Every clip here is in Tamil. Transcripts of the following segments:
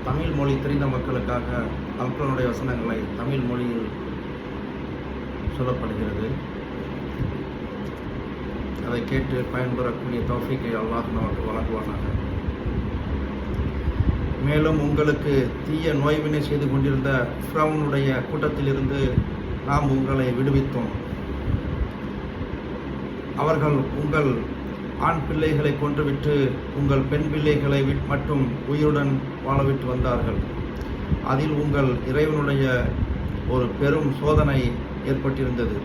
தமிழ் மொழி தெரிந்த மக்களுக்காக அல்குர்ஆனுடைய வசனங்களை தமிழ் மொழியில் சொல்லப்படுகிறது. அதை கேட்டு பயன்பெறக்கூடிய தௌஃபீக்கை அல்லாஹ் நமக்கு வழங்குவானாக. மேலும் உங்களுக்கு தீய நோய்வினை செய்து கொண்டிருந்த ஃபிரௌனுடைய கூட்டத்திலிருந்து நாம் உங்களை விடுவித்தோம். அவர்கள் உங்கள் ஆண் பிள்ளைகளை கொன்றுவிட்டு உங்கள் பெண் பிள்ளைகளை மட்டும் உயிருடன் வாழவிட்டு வந்தார்கள். அதில் உங்கள் இறைவனுடைய ஒரு பெரும் சோதனை ஏற்பட்டிருந்தது.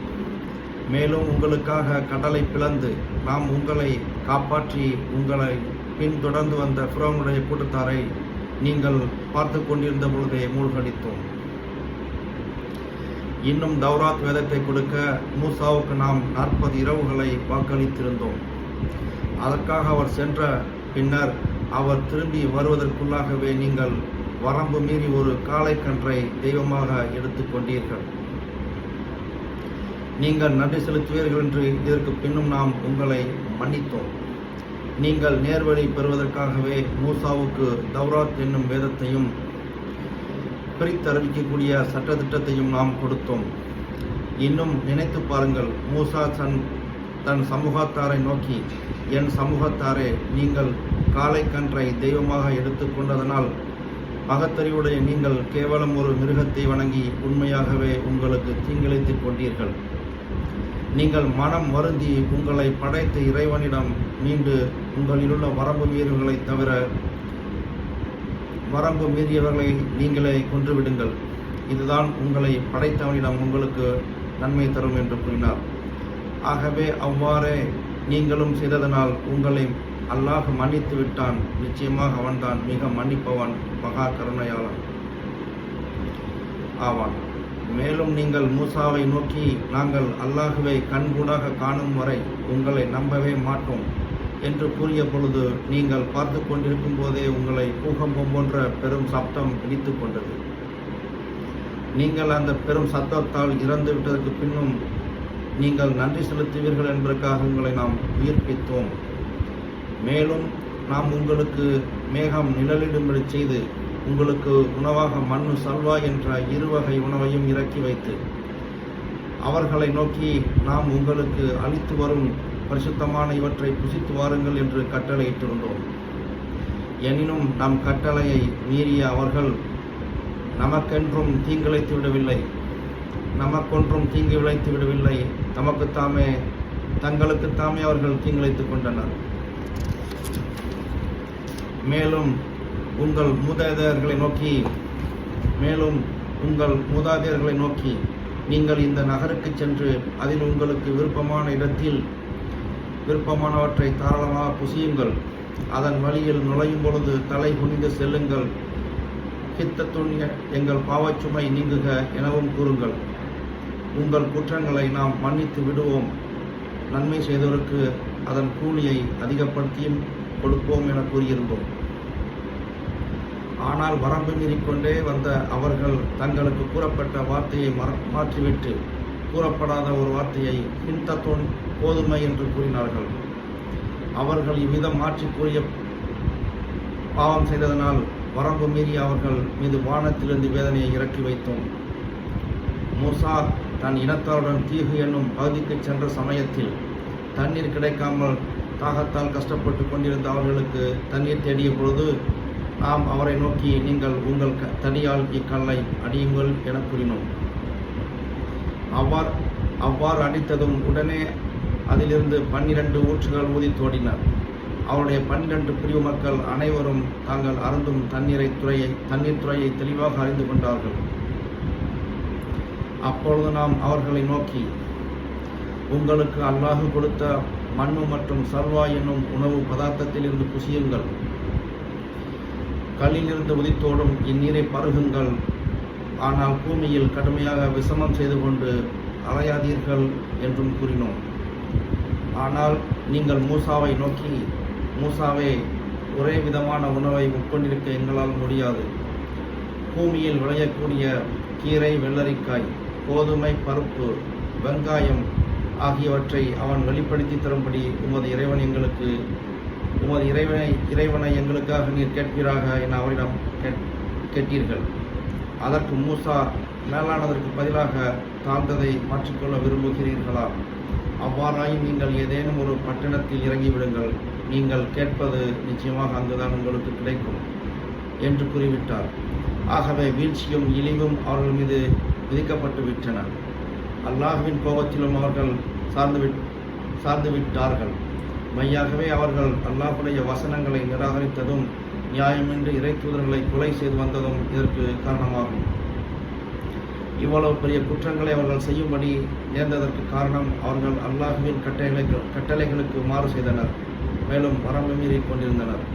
மேலும் உங்களுக்காக கடலை பிளந்து நாம் உங்களை காப்பாற்றி உங்களை பின்தொடர்ந்து வந்த ஃபிரௌனுடைய கூட்டத்தாரை நீங்கள் பார்த்து கொண்டிருந்த பொழுதே மூழ்கடித்தோம். இன்னும் தௌராத் வேதத்தை கொடுக்க மூசாவுக்கு நாம் 40 இரவுகளை வாக்களித்திருந்தோம். அதற்காக அவர் சென்ற பின்னர் அவர் திரும்பி வருவதற்குள்ளாகவே நீங்கள் வரம்பு மீறி ஒரு காளை கன்றை தெய்வமாக எடுத்துக்கொண்டீர்கள். நீங்கள் நன்றி செலுத்துவீர்கள் என்று இதற்கு பின்னும் நாம் உங்களை மன்னித்தோம். நீங்கள் நேர்வழி பெறுவதற்காகவே மூசாவுக்கு தௌராத் என்னும் வேதத்தையும் பிரித்தறிவிக்கக்கூடிய சட்டத்திட்டத்தையும் நாம் கொடுத்தோம். இன்னும் நினைத்து பாருங்கள், மூசா தன் சமூகத்தாரை நோக்கி, என் சமூகத்தாரே, நீங்கள் காளை கன்றை தெய்வமாக எடுத்துக்கொண்டதனால் பகத்தறிவுடைய நீங்கள் கேவலம் ஒரு மிருகத்தை வணங்கி உண்மையாகவே உங்களுக்கு தீங்கிழைத்துக் கொண்டீர்கள். நீங்கள் மனம் வருந்தி உங்களை படைத்த இறைவனிடம் மீண்டு உங்களிலுள்ள வரம்பு மீறியவர்களை தவிர வரம்பு மீறியவர்களை நீங்களே கொன்றுவிடுங்கள். இதுதான் உங்களை படைத்தவனிடம் உங்களுக்கு நன்மை தரும் என்று கூறினார். ஆகவே அவ்வாறே நீங்களும் செய்ததனால் உங்களை அல்லாஹ் மன்னித்து விட்டான். நிச்சயமாக அவன்தான் மிக மன்னிப்பவன், மகா கருணையாளன் ஆவான். மேலும் நீங்கள் மூசாவை நோக்கி, நாங்கள் அல்லாஹுவை கண்கூடாக காணும் வரை உங்களை நம்பவே மாட்டோம் என்று கூறிய பொழுது நீங்கள் பார்த்து கொண்டிருக்கும் போதே உங்களை பூகம்பம் போன்ற பெரும் சப்தம் பிடித்து கொண்டது. நீங்கள் அந்த பெரும் சத்தத்தால் இறந்து விட்டதற்கு பின்னும் நீங்கள் நன்றி செலுத்துவீர்கள் என்பதற்காக உங்களை நாம் உயிர்ப்பித்தோம். மேலும் நாம் உங்களுக்கு மேகம் நிழலிடும்படி செய்து உங்களுக்கு உணவாக மண்ணு சல்வா என்ற 2 வகை உணவையும் இறக்கி வைத்து அவர்களை நோக்கி, நாம் உங்களுக்கு அளித்து வரும் பரிசுத்தமான இவற்றை புசித்து வாருங்கள் என்று கட்டளையிட்டிருந்தோம். எனினும் நம் கட்டளையை மீறிய அவர்கள் நமக்கென்றும் தீங்கிழைத்து விடவில்லை, நமக்கொன்றும் தீங்கு விளைத்து விடவில்லை, தங்களுக்குத்தாமே அவர்கள் தீங்கிழைத்துக் கொண்டனர். மேலும் உங்கள் மூதாதையர்களை நோக்கி, நீங்கள் இந்த நகருக்கு சென்று அதில் உங்களுக்கு விருப்பமான இடத்தில் விருப்பமானவற்றை தாராளமாக புசியுங்கள். அதன் வழியில் நுழையும் பொழுது தலை குனிந்து செல்லுங்கள். ஹித்தத்துன் எங்கள் பாவச்சுமை நீங்குக எனவும் கூறுங்கள். உங்கள் குற்றங்களை நாம் மன்னித்து விடுவோம். நன்மை செய்தவருக்கு அதன் கூலியை அதிகப்படுத்தியும் கொடுப்போம் என கூறியிருந்தோம். ஆனால் வரம்பு மீறிக்கொண்டே வந்த அவர்கள் தங்களுக்கு கூறப்பட்ட வார்த்தையை மாற்றிவிட்டு கூறப்படாத ஒரு வார்த்தையை ஹிந்தத்தோன் கோதுமை என்று கூறினார்கள். அவர்கள் இவ்விதம் மாற்றி கூறிய பாவம் செய்ததனால் வரம்பு மீறி அவர்கள் மீது வானத்திலிருந்து வேதனையை இறக்கி வைத்தோம். மூசா தன் இனத்தாருடன் தீகு என்னும் பகுதிக்கு சென்ற சமயத்தில் தண்ணீர் கிடைக்காமல் தாகத்தால் கஷ்டப்பட்டு கொண்டிருந்த அவர்களுக்கு தண்ணீர் தேடிய பொழுது நாம் அவரை நோக்கி, நீங்கள் உங்கள் தடியால் இக்கல்லை அடியுங்கள் என கூறினோம். அவ்வாறு அடித்ததும் உடனே அதிலிருந்து 12 ஊற்றுகள் ஊதி தோடினர். அவருடைய 12 பிரிவு மக்கள் அனைவரும் தாங்கள் அருந்தும் தண்ணீர் துறையை தெளிவாக அறிந்து கொண்டார்கள். அப்பொழுது நாம் அவர்களை நோக்கி, உங்களுக்கு அல்லாஹ் கொடுத்த மண்ணு மற்றும் சல்வா என்னும் உணவு பதார்த்தத்திலிருந்து புசியுங்கள். கல்லிலிருந்து உதித்தோடும் இந்நீரை பருகுங்கள். ஆனால் பூமியில் கடுமையாக விசமம் செய்து கொண்டு அலையாதீர்கள் என்றும் கூறினோம். ஆனால் நீங்கள் மூசாவை நோக்கி, மூசாவே, ஒரே விதமான உணவை உட்கொண்டிருக்க எங்களால் முடியாது. பூமியில் விளையக்கூடிய கீரை, வெள்ளரிக்காய், கோதுமை, பருப்பு, வெங்காயம் ஆகியவற்றை அவன் வெளிப்படுத்தி தரும்படி உமது இறைவனை எங்களுக்காக நீர் கேட்பீராக என அவரிடம் கேட்டீர்கள். அதற்கு மூசா, மேலானதற்கு பதிலாக தாழ்ந்ததை மாற்றிக்கொள்ள விரும்புகிறீர்களா? அவ்வாறாயின் நீங்கள் ஏதேனும் ஒரு பட்டணத்தில் இறங்கிவிடுங்கள். நீங்கள் கேட்பது நிச்சயமாக அங்குதான் உங்களுக்கு கிடைக்கும் என்று கூறிவிட்டார். ஆகவே வீழ்ச்சியும் இழிவும் அவர்கள் மீது விதிக்கப்பட்டு விட்டன. அல்லாஹ்வின் கோபத்திலும் அவர்கள் சார்ந்து விட்டார்கள். மையாகவே அவர்கள் அல்லாஹ்வுடைய வசனங்களை நிராகரித்ததும் நியாயமின்றி இறை தூதர்களை கொலை செய்து வந்ததும் இதற்கு காரணமாகும். இவ்வளவு பெரிய குற்றங்களை அவர்கள் செய்யும்படி நேர்ந்ததற்கு காரணம் அவர்கள் அல்லாஹ்வின் கட்டளைகளுக்கு மாறு செய்தனர், மேலும் வரம்பு மீறி கொண்டிருந்தனர்.